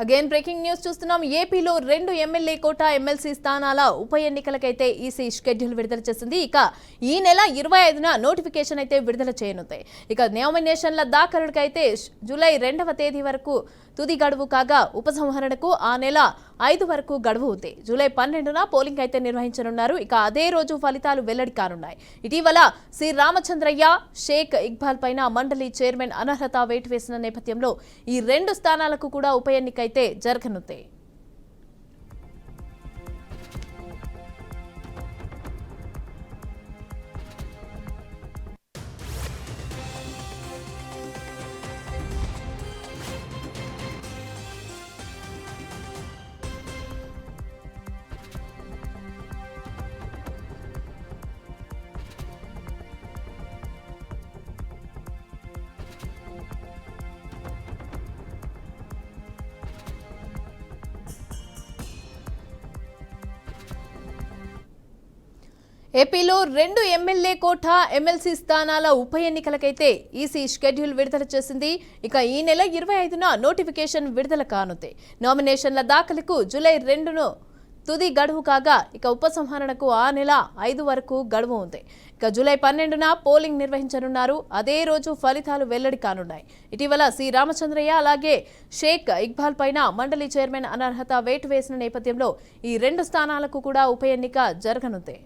Again breaking news చూస్తున్నాం. ఏపీలో 2 MLA quota MLC స్థానాల ఉప ఎన్నికలకైతే ఈసీ షెడ్యూల్ విడుదల చేసింది. ఇక ఈ నెల 25న నోటిఫికేషన్ అయితే విడుదల చేయనుంది. ఇక నామినేషన్ల దాఖలుకైతే జూలై 2వ తేదీ వరకు తుది గడువు కాగా ఉపసంహరణకు ఆ నెల 5 వరకు గడువు ఉంది. జూలై 12న పోలింగ్ అయితే నిర్వహించనున్నారు. ఇక అదే రోజు ఫలితాలు వెల్లడి కానున్నాయి. ఇటీవల సి రామచంద్రయ్య, షేక్ ఇక్బాల్ పైన మండలి చైర్మన్ అనర్హత వేటు వేసిన నేపథ్యంలో ఈ 2 స్థానాలకు కూడా ఉప ఎన్నిక అయితే జరగనుంది. ఏపీలో 2 ఎమ్మెల్యే కోటా ఎమ్మెల్సీ స్థానాల ఉప ఎన్నికలకైతే ఈసీ షెడ్యూల్ విడుదల చేసింది. ఇక ఈ నెల 25న నోటిఫికేషన్ విడుదల కానుంది. నామినేషన్ల దాఖలకు జూలై 2ను తుది గడువు కాగా ఇక ఉపసంహరణకు ఆ నెల 5 వరకు గడువు ఉంది. ఇక జూలై 12న పోలింగ్ నిర్వహించనున్నారు. అదే రోజు ఫలితాలు వెల్లడి కానున్నాయి. ఇటీవల సి రామచంద్రయ్య అలాగే షేక్ ఇక్బాల్ పైన మండలి చైర్మన్ అనర్హత వేటు వేసిన నేపథ్యంలో ఈ 2 స్థానాలకు కూడా ఉప ఎన్నిక జరగనుంది.